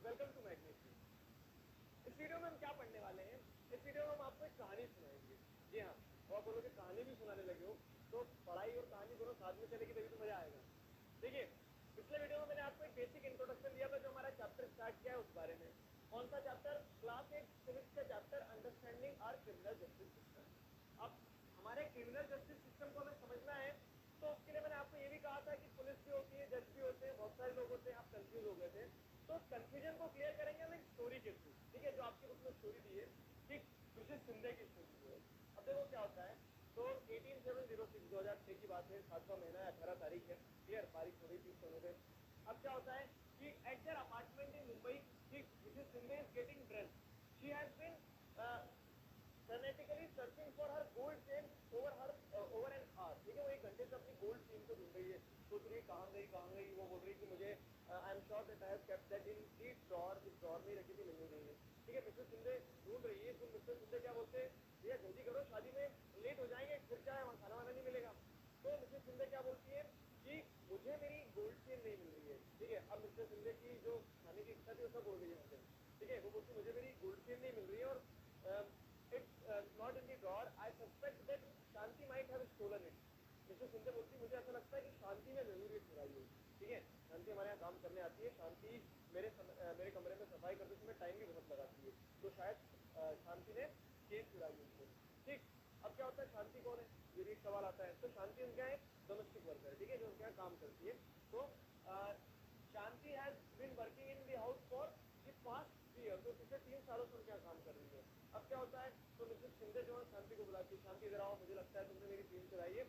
Welcome to Magnet. इस video में हम क्या पढ़ने वाले हैं? इस वीडियो में हम आपको एक कहानी सुनाएंगे। जी हाँ, और आप बोलोगे कहानी भी सुनाने लगे हो, तो पढ़ाई और कहानी दोनों साथ में चलेगी तभी तो मजा आएगा। देखिए, पिछले वीडियो में मैंने आपको एक बेसिक इंट्रोडक्शन दिया था जो हमारा चैप्टर स्टार्ट किया है उस बारे में। कौन सा चैप्टर? क्लास 8 सिविक्स का चैप्टर, understanding our criminal justice system. अब हमारे क्रिमिनल जस्टिस सिस्टम को हमें समझना है, तो उसके लिए मैंने आपको ये भी कहा था कि पुलिस भी होती है, जज भी होते हैं, बहुत सारे लोग होते हैं, आप कंफ्यूज हो गए थे। तो उस कंफ्यूजन को क्लियर करेंगे हम एक स्टोरी के थ्रू। ठीक है, जो आपकी बुक में स्टोरी दी है, ठीक, मिसेस सिंधे की स्टोरी जो है। अब देखो क्या होता है। तो 18706 2006 की बात है, 7वां महीना है, 18 तारीख है। क्लियर, बारिश हो रही थी उस समय पे। अब क्या होता है कि at their apartment in Mumbai, ठीक, Mrs Sindhe is getting dress. She has been frenetically searching for her gold chain over an hour। ठीक है, वो 1 घंटे से अपनी गोल्ड चेन को ढूंढ रही है, सोच रही है कहाँ गई। वो बोल रही है कि मुझे I am sure that I have kept that in the drawer, इस ड्रॉर में रखी थी, मिल नहीं रही है। ठीक है, मिस्टर सिंधे ढूंढ रही है। फिर मिस्टर सिंधे क्या बोलते हैं, भैया जल्दी करो, शादी में लेट हो जाएंगे, फिर क्या है वहाँ खाना वाना नहीं मिलेगा। तो मिस्टर सिंधे क्या बोलती है कि मुझे मेरी गोल्ड चेन नहीं मिल रही है। ठीक है, अब मिस्टर सिंधे की जो खाने की इच्छा थी वो सब बोल रही है। ठीक है, वो बोलती मुझे मेरी गोल्ड चेन नहीं मिल रही है, और it's not in the drawer. I suspect that Shanti might have stolen it। Mrs Sindhe बोलती मुझे ऐसा लगता है कि शांति ने जरूर ये चुराई है। ठीक है, शांति हमारे यहाँ काम करने आती है। शांति मेरे कमरे में सफाई करते समय टाइम भी बहुत लगाती है, तो शायद शांति ने चेन चुराई है उनको। ठीक, अब क्या होता है, शांति कौन है, ये भी एक सवाल आता है। तो शांति उनका एक डोमेस्टिक वर्कर है, ठीक है, जो उनके यहाँ काम करती है। तो Shanti has been working in the house for the past 3 year. तो पिछले 3 सालों से उनके यहाँ काम कर रही है। अब क्या होता है, तो मिसेस शिंदे जो है शांति को बुलाती है, शांति इधर आओ, मुझे लगता है तुमने मेरी चेन चुराई है,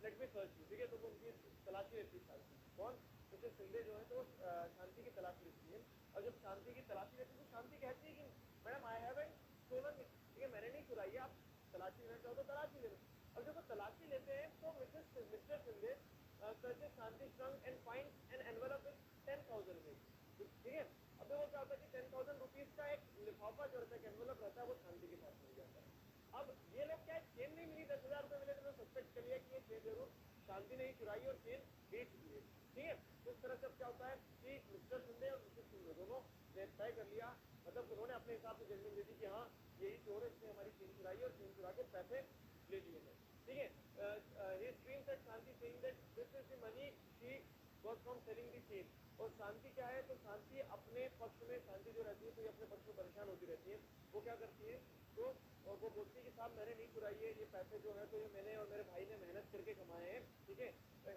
लेट मी सर्च यू। ठीक है, तो वो उनकी तलाशी लेती है। शांति कौन? मिसेस शिंदे जो है, तो शांति की तलाशी लेती है। और जब शांति की तलाशी लेती है तो शांति कहती है कि madam I haven't stolen it. ठीक है, मैंने नहीं चुराई है, आप तलाशी लेना चाहो तो तलाशी ले लो। अब जब वो तलाशी लेते हैं तो mister Shinde searches Shanti's trunk and finds an envelope with 10,000 in it। ठीक है, अब वो क्या होता है कि 10,000 रुपीज का एक लिफाफा जो रहता है, एनवेलप रहता है, वो शांति के पास मिल जाता है। अब ये लोग क्या है, चेन नहीं मिली, 10,000 रुपए मिले, तो सस्पेक्ट कर लिया कि ये चेन जरूर शांति ने ही चुराई और चेन बेच दी है। ठीक है, तो इस तरह से अब क्या होता है कि मिस्टर सिंधे और मिसेस सिंधे दोनों ने तय कर लिया, मतलब उन्होंने अपने हिसाब से जजमेंट दे दी कि हाँ यही चोर है, इसने हमारी चेन चुराई और चेन चुरा के पैसे ले लिए हैं। ठीक है, he screams at Shanti saying that this is the money she got from selling the chain। और शांति क्या है, तो शांति अपने पक्ष में, शांति जो रहती है तो ये अपने पक्ष में परेशान होती रहती है। वो क्या करती है, तो और वो बोलती है कि साहब मैंने नहीं चुराई है, ये पैसे जो है तो ये मैंने और मेरे भाई ने मेहनत करके कमाए हैं। ठीक है,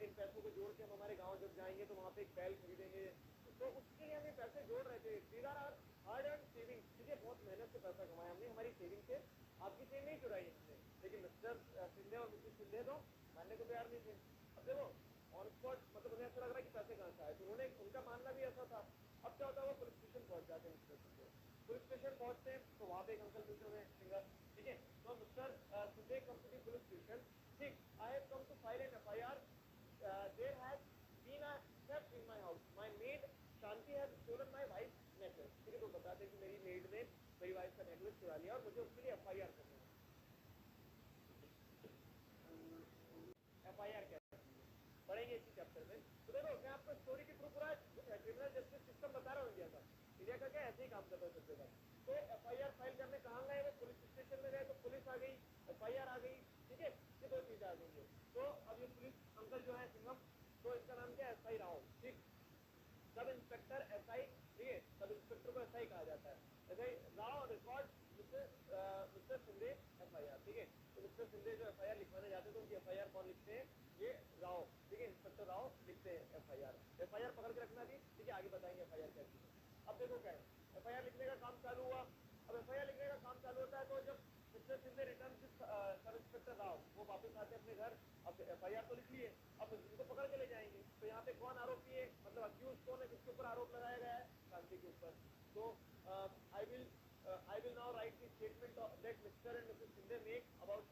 इन पैसों को जोड़ के हम हमारे गाँव जब जाएंगे तो वहाँ पे एक बैल खरीदेंगे, तो उसके लिए हम ये पैसे जोड़ रहे थे। These are our hard earn saving. ठीक है, बहुत मेहनत से पैसा कमाया हमने, हमारी सेविंग से। आपकी चेन नहीं चुराई है हमने। लेकिन मिस्टर सिंधे और मिसेस सिंधे तो मानने को तैयार नहीं थे। अब देखो, ऑन स्पॉट मतलब उन्हें ऐसा लग रहा है कि पैसे कहाँ से आए, तो उन्होंने, उनका मानना भी ऐसा था। अब क्या होता है, वो पुलिस स्टेशन पहुंच जाते हैं। मिस्टर सिंधे पुलिस स्टेशन पहुंचते हैं तो वहां पे एक अंकल मिलते हुए सिंगर। ठीक है, तो Mister Sindhe come to the police station. ठीक, I have come to file an FIR. There has been a theft in my house. My maid Shanti has stolen my wife necklace. ठीक है, तो बताते हैं कि मेरी मेड ने मेरी वाइफ का नेकलेस चुरा लिया और मुझे उसके लिए एफआईआर करना है। एफआईआर क्या पढ़ेंगे इसी चैप्टर में। तो देखो, मैं आपको स्टोरी के थ्रू पूरा क्रिमिनल जस्टिस सिस्टम बता रहा हूँ इंडिया का। इंडिया का क्या ऐसे ही काम करता है सब जगह। तो एफआईआर फाइल करने कहाँ गए, वो पुलिस स्टेशन में गए, तो पुलिस आ गई, एफआईआर आ गई। ठीक है, ये 2 चीजें आ गई है। तो अब ये पुलिस अंकल जो है सिंघम, तो इनका नाम क्या है, एसआई राव। ठीक, सब इंस्पेक्टर एसआई। ठीक है, सब इंस्पेक्टर को एसआई कहा जाता है। SI Rao record Mr Sindhe FIR. ठीक है, तो मिस्टर सिंधे जो एफआईआर लिखवाने जाते हैं तो उनकी एफआईआर कौन लिखते हैं, ये राव। ठीक है, इंस्पेक्टर राव लिखते हैं एफआईआर। एफआईआर पकड़ के रखना थी। ठीक है, आगे बताएंगे एफआईआर क्या चीज है। अब देखो क्या है, एफआईआर लिखने का काम चालू हुआ। अब एफआईआर लिखने का काम चालू होता है तो जब Mr Sindhe return sub inspector Rao वो वापस आते हैं अपने घर। अब एफआईआर तो लिख लिए, अब इनको पकड़ के ले जाएंगे। तो यहाँ पे कौन आरोपी है, मतलब अक्यूज कौन है, किसके ऊपर आरोप लगाया गया है, शांति के ऊपर। तो I will now write the statement that Mr and Mrs Sindhe make about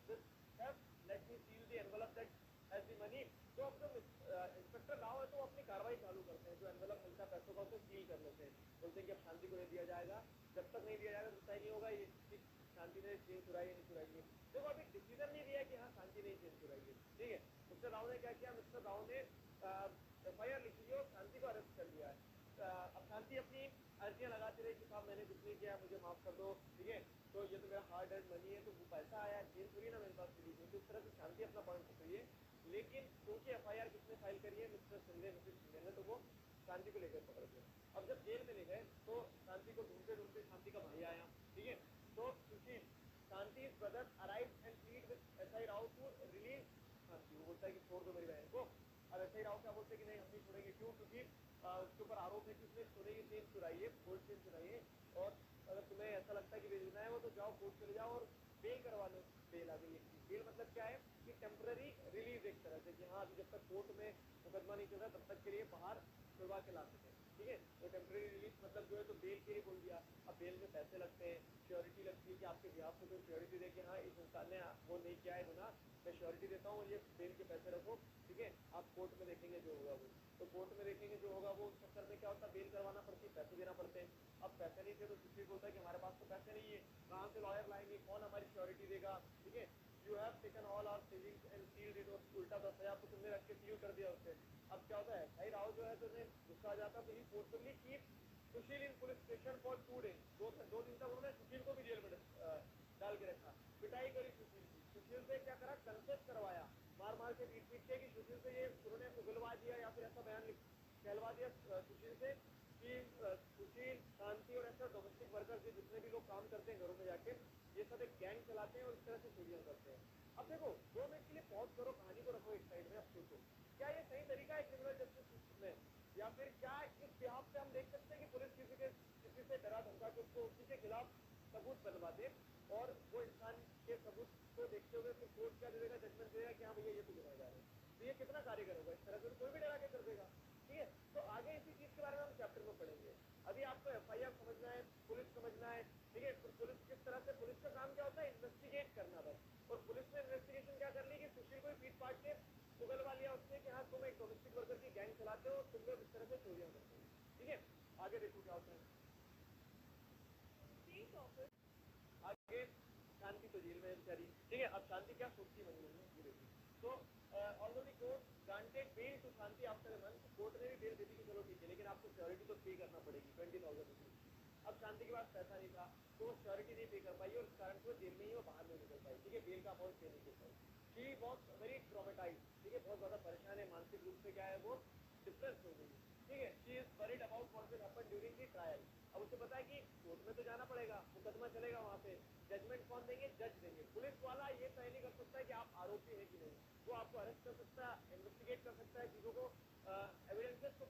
this theft. Let me seal the envelope that has the money. तो अब जो इंस्पेक्टर राव है तो वो अपनी कार्रवाई चालू करते हैं, जो एनवेलप मिलता है पैसों का उसे सील कर लेते हैं। बोलते हैं कि अब शांति को नहीं दिया जाएगा, जब तक नहीं दिया जाएगा तो तय नहीं होगा ये कि शांति ने चेन चुराई है नहीं चुराई है। देखो अभी डिसीजन नहीं दिया कि हाँ शांति ने चेन चुराई है। ठीक है, मिस्टर राव ने क्या किया, मिस्टर राव ने एफआईआर लिख ली और शांति को अरेस्ट कर लिया है। अब शांति अपनी अर्जियां लगाती रही कि साहब मैंने कुछ नहीं किया, मुझे माफ कर दो, ठीक है, तो ये तो मेरा हार्ड एंड मनी है, तो वो पैसा आया, जेल थोड़ी ना मेरे पास मिली थी, तो इस तरह से शांति अपना पॉइंट रख रही है। लेकिन क्योंकि FIR किसने फाइल करी है, मिस्टर संजय मिसेस संजय ने, तो वो शांति को लेकर पकड़ गया। अब जब जेल में ले गए तो शांति को ढूंढते ढूंढते शांति का भाई आया, ठीक है, तो सुशील शांति's brother arrived and plead with SI Rao to release शांति। वो बोलता है कि छोड़ दो मेरी बहन को। अब SI Rao क्या बोलते हैं कि नहीं, हम नहीं छोड़ेंगे। क्यों? क्योंकि उसके ऊपर आरोप है कि उसने सोने की चेन चुराई है, गोल्ड चेन चुराई है, और अगर तुम्हें ऐसा लगता है कि बेचना है वो, तो जाओ कोर्ट चले जाओ और बेल करवा लो। बेल आ गई एक चीज। बेल मतलब क्या है कि टेम्पररी रिलीज, एक तरह से कि हाँ अभी जब तक कोर्ट में मुकदमा नहीं चल रहा तब तक के लिए बाहर छुड़वा के ला सके, ठीक है। तो टेम्पररी रिलीज मतलब जो है, तो बेल के लिए बोल दिया। अब बेल में पैसे लगते हैं, श्योरिटी लगती है कि आपके बिहाफ पे कोई श्योरिटी दे कि हाँ इस इंसान ने वो नहीं किया है गुनाह, मैं श्योरिटी देता हूँ, ये बेल के पैसे रखो, ठीक है। आप कोर्ट में देखेंगे जो होगा वो, तो कोर्ट में देखेंगे जो होगा वो। उस चक्कर में क्या होता है, बेल करवाना पड़ती है, पैसे देना पड़ते हैं। अब पैसे नहीं थे तो सुशील बोलता है कि हमारे पास तो पैसे नहीं है, कहाँ से लॉयर लाएंगे, कौन हमारी श्योरिटी देगा, ठीक है। You have taken all our savings and sealed it, और उल्टा 10,000 को तुमने रख के सील कर दिया उससे। अब क्या होता है, भाई राव जो है तो उन्हें गुस्सा आ जाता है, तो he forcefully keep Sushil in police station for 2 days. 2 दिन तक उन्होंने सुशील को भी जेल में डाल के रखा, पिटाई करी सुशील की। सुशील से क्या करा, कंसेस करवाया, मार मार के पीट पीट के, कि सुशील से ये उन्होंने उगलवा दिया या फिर ऐसा बयान कहलवा दिया सुशील से कि सुशील, शांति और ऐसा डोमेस्टिक वर्कर्स जितने भी लोग काम करते हैं घरों में जाके, ये सब एक गैंग चलाते हैं और इस तरह से चोरियां करते हैं। अब देखो 2 मिनट के लिए पॉज करो, कहानी को रखो एक साइड में। अब सोचो क्या ये सही तरीका है क्रिमिनल जस्टिस सिस्टम में, या फिर क्या इस बिहाफ पे हम देख सकते हैं कि पुलिस किसी से डरा धमका के उसको उसी के खिलाफ सबूत बनवा दे, और वो इंसान के सबूत को देखते हुए फिर कोर्ट क्या दे देगा, जजमेंट देगा कि हाँ भैया ये तो गुनहगार है। तो ये कितना कार्यगर होगा, इस तरह से कोई भी डरा के कर देगा, ठीक है। तो आगे इसी चीज के बारे में हम चैप्टर में पढ़ेंगे। अभी आपको FIR समझना है, पुलिस समझना है, ठीक है। फिर पुलिस किस तरह से, पुलिस का काम क्या होता है, इन्वेस्टिगेट करना बस। और पुलिस ने इन्वेस्टिगेशन क्या कर ली कि सुशील को पीट पाट के उगलवा लिया उसने कि हाँ तुम एक डोमेस्टिक वर्कर की गैंग चलाते हो, तुम लोग इस तरह से चोरियां करते हो, ठीक है। आगे देखो क्या होता है। आगे शांति तो जेल में है बेचारी, ठीक है। अब शांति क्या सोचती बनी हुई है ये देखिए। तो although the court granted bail to Shanti after a month, court ने भी बेल दे दी कि चलो ठीक है, लेकिन आपको श्योरिटी तो पे करना पड़ेगी 20,000 रुपीज। अब शांति के पास पैसा नहीं था, तो वो श्योरिटी नहीं पे कर पाई, और इस कारण से वो जेल में ही वो बाहर नहीं निकल पाई, ठीक है। बेल का अमाउंट पे नहीं कर पाई। शी वॉज वेरी ट्रॉमेटाइज, ठीक है, बहुत ज्यादा परेशान है, मानसिक रूप से क्या है वो डिप्रेस हो गई, ठीक है। She is worried about what will happen during the trial. अब उसे पता है कि कोर्ट में तो जाना पड़ेगा, मुकदमा चलेगा वहां पे, जजमेंट कौन देंगे, जज देंगे। पुलिस वाला ये तय नहीं कर सकता है कि आप आरोपी है कि नहीं, वो आपको अरेस्ट कर सकता है, इन्वेस्टिगेट कर सकता है, चीजों को एविडेंसेस को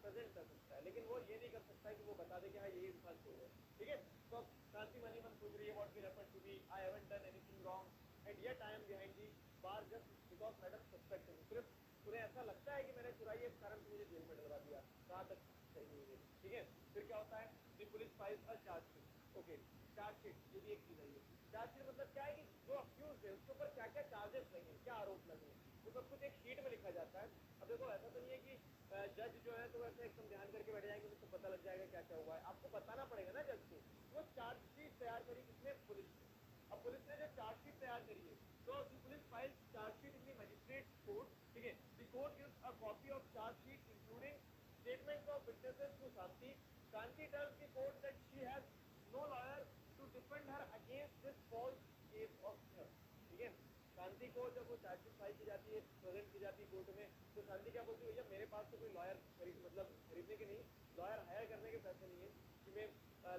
प्रेजेंट कर सकता है, लेकिन वो ये नहीं कर सकता है कि वो बता दे कि हाँ ये इंसान चोर है, ठीक है। तो अब शांति मनी मन सोच रही है what will happen to me, I haven't done anything wrong and yet I am behind the bar just because madam suspect me. सिर्फ उन्हें ऐसा लगता है कि मैंने चुराई है, इस कारण से मुझे जेल में डलवा दिया। कहाँ तक सही हुई है, ठीक है। फिर क्या होता है, दी पुलिस फाइल्स अ चार्जशीट। ओके, चार्जशीट ये भी एक चीज है। ये चार्जशीट मतलब क्या है कि जो अक्यूज है उसके ऊपर क्या क्या चार्जेस लगे, क्या आरोप लगे, वो सब कुछ एक शीट में लिखा जाता है। अब देखो ऐसा तो नहीं है कि जज जो है तो वैसे एकदम ध्यान करके बैठ जाएंगे, उनको पता लग जाएगा क्या क्या हुआ है, आपको बताना पड़ेगा ना जज को। वो चार्जशीट तैयार करी किसने, पुलिस ने। अब पुलिस ने जो चार्जशीट तैयार करी है, तो the police file chargesheet in the magistrate court, ठीक है। The court gives a copy of chargesheet including statements of witnesses to Shanti. Shanti tells the court that she has no lawyer to defend her against this false case of theft. ठीक है। शांति को जब वो chargesheet file की जाती है, present की जाती है कोर्ट में, तो शांति क्या बोलती है, भैया मेरे पास तो कोई लॉयर खरीदने के नहीं, लॉयर हायर करने के पैसे नहीं है कि मैं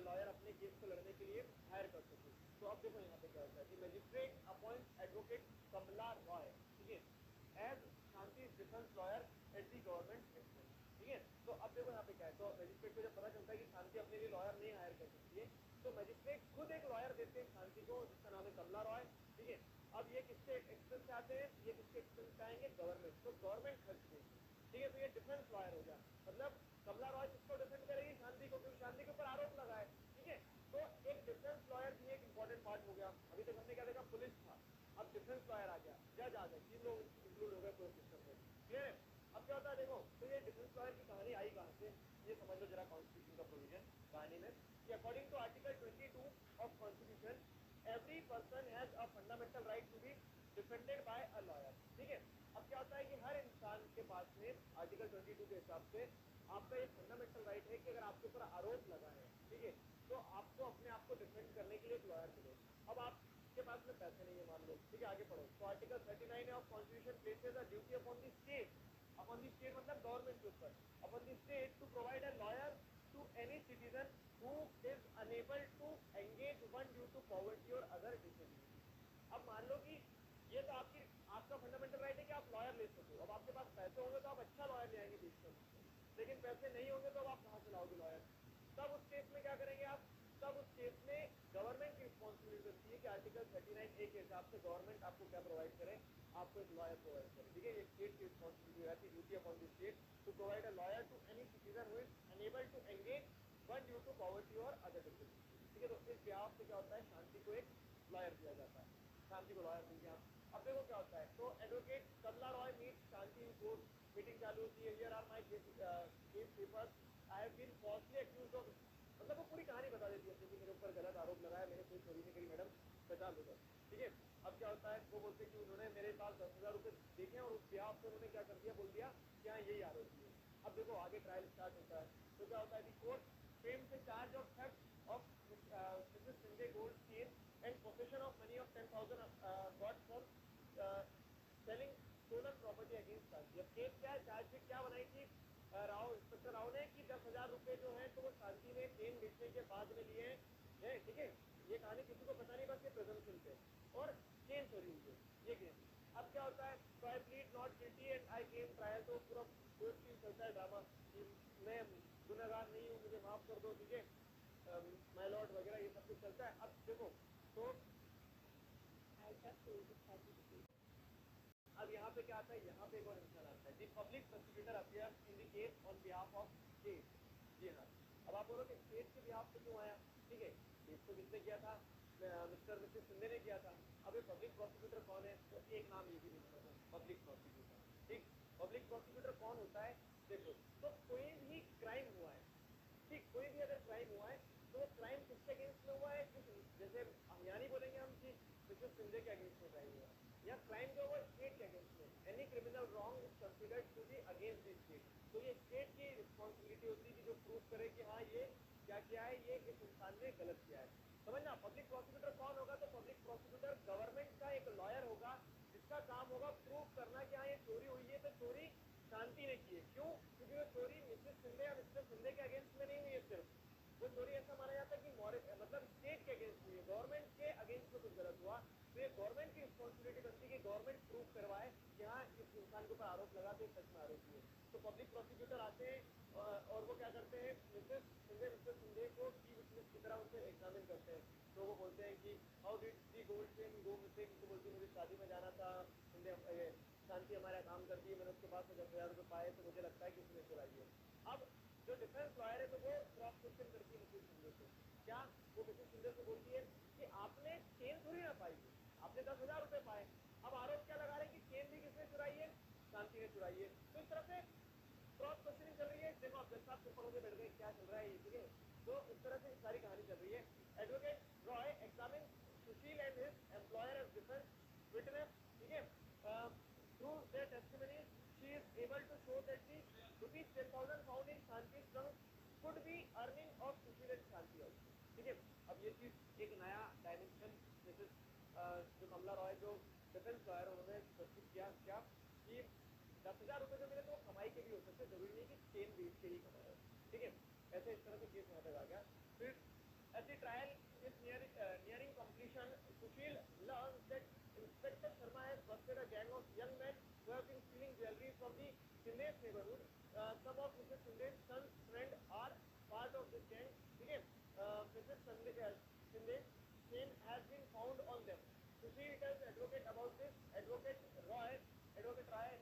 लॉयर अपने केस को लड़ने के लिए हायर कर सकूं। तो अब देखो यहाँ पे क्या होता है, मजिस्ट्रेट अपॉइंट एडवोकेट कमला रॉय, ठीक है, as Shanti defence lawyer at the government expense, ठीक है। तो अब देखो यहाँ पे क्या है, तो मजिस्ट्रेट को जब पता चलता है कि शांति अपने लिए लॉयर नहीं हायर कर सकती है, तो मजिस्ट्रेट खुद एक लॉयर देते हैं शांति को, जिसका नाम है कमला रॉय, ठीक है। अब ये किसके एक्सपेंस से आते हैं, ये किसके एक्सपेंस से आएंगे, गवर्नमेंट, तो गवर्नमेंट खर्च देगी, ठीक है। तो ये डिफेंस लॉयर हो गया, मतलब कमला रॉय किसको डिफेंड करेगी, शांति को, क्योंकि शांति के ऊपर आरोप लगा है, ठीक है। तो एक डिफेंस लॉयर भी एक इंपॉर्टेंट पार्ट हो गया। अभी तक हमने क्या देखा, पुलिस था, अब डिफेंस लॉयर आ गया, जज आ गए, 3 लोग इंक्लूड हो गए पूरे सिस्टम में, क्लियर है। अब क्या होता है देखो, तो ये डिफेंस लॉयर की कहानी आई कहां से, ये समझ लो जरा कॉन्स्टिट्यूशन का प्रोविजन कहानी में, कि according to article 22 of constitution every person has a fundamental right to be defended by a lawyer, ठीक है। अब क्या होता है कि हर इंसान के पास में आर्टिकल 22 के हिसाब से आपका ये फंडामेंटल राइट है कि अगर आपके ऊपर आरोप लगा है, ठीक है, तो आपको अपने आप को डिफेंड करने के लिए एक लॉयर मिले। अब आपके पास में पैसे नहीं है मान लो, ठीक है, आगे पढ़ो। तो article 39 of constitution places a duty upon the state मतलब गवर्नमेंट के ऊपर, upon the state to provide a lawyer to any citizen who is unable to engage one due to poverty or other disability। अब मान लो कि ये तो आपका fundamental right है कि आप लॉयर ले सको। अब आपके पास पैसे होंगे तो आप अच्छा लॉयर ले आएंगे बीच में, लेकिन पैसे नहीं होंगे तो अब आप कहाँ से लाओगे लॉयर? तब उस केस में क्या करेंगे आप? तब उस केस में गवर्नमेंट की रिस्पॉन्सिबिलिटी होती है कि आर्टिकल 39A के हिसाब से गवर्नमेंट आपको क्या प्रोवाइड करे, आपको एक लॉयर प्रोवाइड करे, ठीक है। ये स्टेट की रिस्पॉन्सिबिलिटी रहती है, duty upon the state to provide a lawyer to any citizen who is unable to engage one due to poverty और अदर डिसेबिलिटी, ठीक है। तो इस ब्याह से क्या होता है, शांति को एक लॉयर दिया जाता है, शांति को लॉयर मिल गया। अब देखो क्या होता है, तो advocate Kamala Roy meet Shanti in court, meeting चालू होती है। Here are my case papers, I have been falsely accused of, मतलब वो पूरी कहानी बता देती है कि मेरे ऊपर गलत आरोप लगाया, मैंने कोई चोरी नहीं करी मैडम, बचा लो बस, ठीक है। अब क्या होता है, वो बोलते हैं कि उन्होंने मेरे पास 10,000 रुपये देखे और उस ब्याह से उन्होंने क्या कर दिया, बोल दिया कि हाँ यही आरोपी है। अब देखो आगे ट्रायल स्टार्ट होता है, तो क्या होता है, court frames a charge of theft of Mrs. Sinde gold chain and possession of money of 10,000 got from selling stolen property against शांति। अब केस क्या है, चार्ज शीट क्या बनाई थी इंस्पेक्टर राव ने कि 10,000 रुपए जो है तो वो शांति ने चेन बेचने के बाद में लिए हैं, ठीक है। ये कहानी किसी को पता नहीं, बस ये प्रेजम्पशन पे, और चेन चोरी हुई है, ये केस। अब क्या होता है, तो I plead not guilty and I came trial, तो पूरा कोर्ट सीन चलता है ड्रामा कि मैं गुनहगार नहीं हूँ, मुझे माफ कर दो, ठीक है, माय लॉर्ड वगैरह ये सब कुछ चलता है। अब देखो तो अब यहाँ पे क्या आता है, यहाँ पे एक और इंसान आता है, the public prosecutor appears in the case on behalf of state. जी हाँ, अब आप बोलोगे स्टेट के बिहाफ पे क्यों आया, ठीक है, केस तो किसने किया था, मिस्टर मिसेस सिंधे ने किया था। अब ये पब्लिक प्रोसिक्यूटर कौन है, तो एक नाम ये भी लिखा था, पब्लिक प्रोसिक्यूटर, ठीक। पब्लिक प्रोसिक्यूटर कौन होता है, देखो, तो कोई भी क्राइम हुआ है, ठीक, कोई भी अगर क्राइम हुआ है तो वो क्राइम किसके अगेंस्ट में हुआ है, जैसे हम यहाँ नहीं बोलेंगे हम कि मिसेस सिंधे के अगेंस्ट में क्राइम हुआ है, या क्राइम जो हुआ स्टेट के अगेंस्ट में, any criminal wrong is considered to be against the state. तो ये स्टेट की रिस्पॉन्सिबिलिटी होती है कि जो प्रूव करे कि हाँ ये क्या किया है, ये इस इंसान ने गलत किया है, समझना। पब्लिक प्रोसिक्यूटर कौन होगा, तो पब्लिक प्रोसिक्यूटर गवर्नमेंट का एक लॉयर होगा जिसका काम होगा प्रूव करना कि हाँ ये चोरी हुई है, तो चोरी शांति ने की है। क्यों? क्योंकि वो चोरी मिसेस सिंधे या मिस्टर सिंधे के अगेंस्ट में नहीं हुई है, सिर्फ वो चोरी ऐसा माना जाता है कि मतलब स्टेट के अगेंस्ट हुई है, गवर्नमेंट के अगेंस्ट में कुछ गलत हुआ, तो ये गवर्नमेंट की रिस्पॉन्सिबिलिटी बनती है कि गवर्नमेंट प्रूव करवाए कि हाँ इस इंसान के ऊपर आरोप लगा तो सच में आरोपी है। तो पब्लिक प्रोसिक्यूटर आते हैं और वो क्या करते हैं, मिसेस सिंधे को की विटनेस की तरह उनसे एग्जामिन करते हैं। तो वो बोलते हैं कि how did the gold chain go missing, तो बोलती है मुझे शादी में जाना था, शांति हमारा काम करती है, मैंने उसके पास 10,000 रुपये पाए तो मुझे लगता है कि उसने चुराई है। अब जो डिफेंस लॉयर है तो वो क्रॉस क्वेश्चन करती है मिसेस सिंधे से, क्या वो मिसेस सिंधे से बोलती है कि आपने चेन थोड़ी ना पाई है, आपने 10,000 रुपये पाए। अब आरोप क्या लगा रहे हैं कि चेन भी किसने चुराई है, शांति ने चुराई है। तो इस तरह से क्रॉस क्वेश्चनिंग चल रही है। देखो आप जज साहब चुप होकर बैठ गए, क्या चल रहा है ये, ठीक है। तो इस तरह से सारी कहानी चल रही है। Advocate Roy examine Sushil and his employer as defence witness, ठीक है। Through their testimonies she is able to show that the rupees 10,000 found in Shanti trunk could be earning of Sushil and Shanti also, ठीक है। अब ये चीज एक नया डायमेंशन मिसेस जो कमला रॉय जो डिफेंस लॉयर उन्होंने प्रस्तुत किया, क्या कि 10,000 रुपये जो मिले तो वो कमाई के भी हो सकते, जरूरी नहीं कि चेन बेच के ही कमाए, ठीक है। ऐसे इस तरह से केस यहाँ तक आ गया। फिर as the trial is nearing completion, Sushil learns that Inspector Sharma has busted a gang of young men who have been stealing jewelry from the Sindhe's neighborhood. Some of Mrs. Sindhe's son's friends are part of this gang. Okay, Mrs. Sindhe's chain has been found on them. Sushil tells advocate about this. Advocate Roy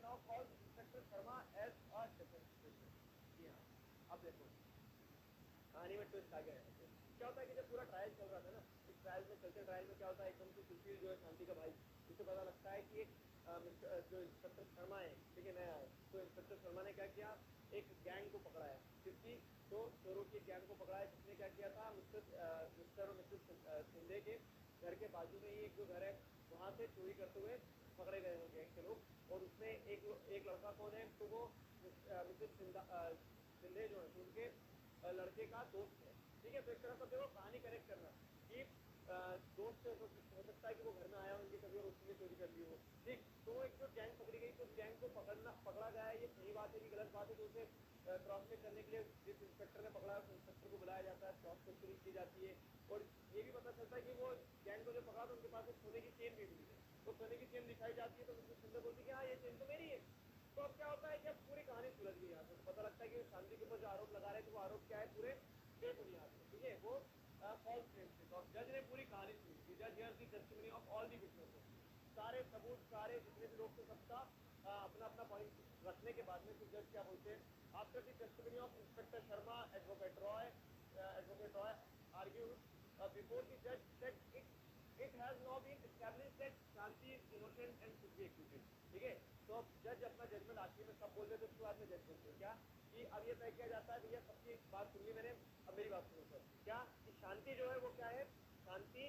now calls Inspector Sharma as a defense witness. जी हाँ, अब देखो कहानी में twist आ गया है। क्या होता है कि जब पूरा ट्रायल चल रहा था ना, इस ट्रायल में चलते ट्रायल में क्या होता है, एकदम से सुशील जो है शांति का भाई, उसे पता लगता है कि जो इंस्पेक्टर शर्मा है, ठीक है, नया है, तो इंस्पेक्टर शर्मा ने क्या किया, एक गैंग को पकड़ा है, किसकी, तो चोरों की गैंग को पकड़ा है, जिसने क्या किया था, मिस्टर और मिसेस सिंधे के घर के बाजू में ही एक जो घर है वहाँ से चोरी करते हुए पकड़े गए हैं गैंग के लोग। और उसमें एक लड़का कौन है, तो वो मिसेस सिंधे जो है उनके लड़के का दोस्त है, ठीक है। तो एक तरह से देखो कहानी कनेक्ट करना कि दोस्त हो सकता है कि वो घर में आया उनकी कभी और उसने चोरी कर ली हो, ठीक। तो एक जो गैंग पकड़ी गई, तो गैंग को पकड़ा गया है, ये सही बात है कि गलत बात है, तो उसे क्रॉस चेक करने के लिए जिस इंस्पेक्टर ने पकड़ा उस इंस्पेक्टर को बुलाया जाता है, क्रॉस चेक की जाती है, और ये भी पता चलता है कि वो गैंग को जो पकड़ा तो उनके पास एक सोने की चेन भी मिली है, तो सोने की चेन दिखाई जाती है, तो उनको सुंदर बोलती है कि हाँ ये चेन तो मेरी है। तो अब क्या होता है कि अब पूरी कहानी सुलझ गई यहाँ से, तो पता लगता है कि शांति के ऊपर जो आरोप लगा रहे थे वो आरोप क्या है, पूरे बेबुनियाद है, ठीक है, वो फॉल्स क्लेम थे। तो जज ने पूरी कहानी सुनी थी, जज hears the testimony of all the witnesses, सारे सबूत, सारे जितने भी लोग थे सबका अपना अपना पॉइंट रखने के बाद में फिर जज क्या बोलते हैं, after the testimony of inspector Sharma, advocate Roy argued before the judge that it has now been established that Shanti is innocent and should be acquitted, ठीक है। तो अब जज अपना जजमेंट आखिर में सब बोल देते, उसके बाद में जज बोलते हैं क्या कि अब ये तय किया जाता है, भैया सबकी एक बात सुन ली मैंने, अब मेरी बात सुनो सर, क्या कि शांति जो है वो क्या है, शांति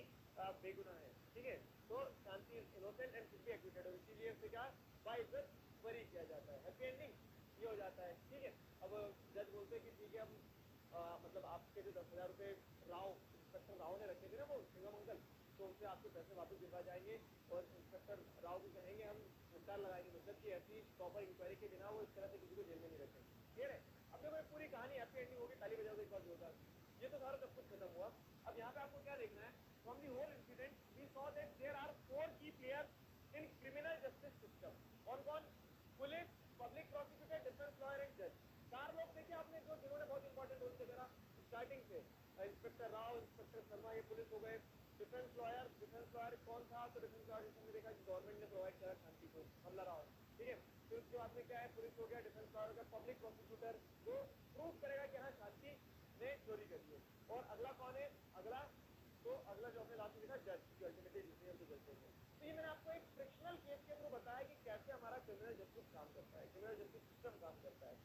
बेगुनाह है, ठीक है। तो Shanti is innocent and should be acquitted, और इसीलिए इससे क्या बाइज्जत बरी किया जाता है, हैप्पी एंडिंग ये हो जाता है, ठीक है। अब जज बोलते हैं कि ठीक है, अब मतलब आपके जो 10,000 रुपये इंस्पेक्टर राव ने रखे थे ना वो सिंगम अंकल, तो उनसे आपके पैसे वापस दिलवा जाएंगे, और इंस्पेक्टर राव भी कहेंगे हम भुगतान लगाएंगे, मतलब कि ऐसी प्रॉपर इंक्वायरी के बिना वो इस तरह से किसी को जेल में नहीं रखेंगे, क्लियर है। अब देखो पूरी कहानी हैप्पी एंडिंग होगी, ताली बजाओ एक बार जोरदार। ये तो सारा सब कुछ खत्म हुआ। अब यहाँ पे आपको क्या देखना है, from the whole incident we saw that there are 4 key players in criminal justice system. कौन कौन? Police, public prosecutor, defence lawyer and जज। 4 लोग देखे आपने जो जिन्होंने बहुत इंपॉर्टेंट रोल किया मेरा स्टार्टिंग से, इंस्पेक्टर राव, इंस्पेक्टर शर्मा, ये पुलिस हो गए। डिफेंस लॉयर कौन था, तो डिफेंस लॉयर जिसने देखा कि गवर्नमेंट ने प्रोवाइड करा शांति को, हमला राव, ठीक है। फिर उसके बाद में क्या है, पुलिस हो गया, डिफेंस लॉयर हो गया, पब्लिक प्रोसिक्यूटर जो प्रूव करेगा कि हाँ शांति ने चोरी करी है। और अगला कौन है, अगला जो हमने लास्ट में देखा जज, जो अल्टीमेटली डिसीजन को जज देते हैं। तो ये मैंने आपको एक फ्रिक्शनल केस के थ्रू बताया कि कैसे हमारा क्रिमिनल जस्टिस काम करता है, क्रिमिनल जस्टिस सिस्टम काम करता है,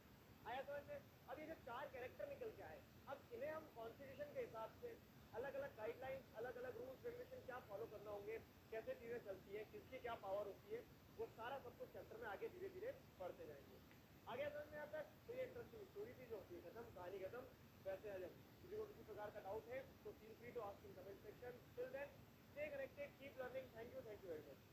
आया समझ में। अब ये जो 4 कैरेक्टर निकल के आए, अब इन्हें हम कॉन्स्टिट्यूशन के हिसाब से अलग अलग गाइडलाइंस, अलग अलग रूल्स रेगुलेशन क्या फॉलो करना होंगे, कैसे चीजें चलती है, किसकी क्या पावर होती है, वो सारा सब कुछ चैप्टर में आगे धीरे धीरे पढ़ते जाएंगे। आगे समझ में आता है। तो ये इंटरेस्टिंग स्टोरी थी जो होती है खत्म, कहानी खत्म। वैसे अगर किसी को किसी प्रकार का डाउट है तो feel free to ask in comment section. Till then stay connected, keep learning. Thank you very much.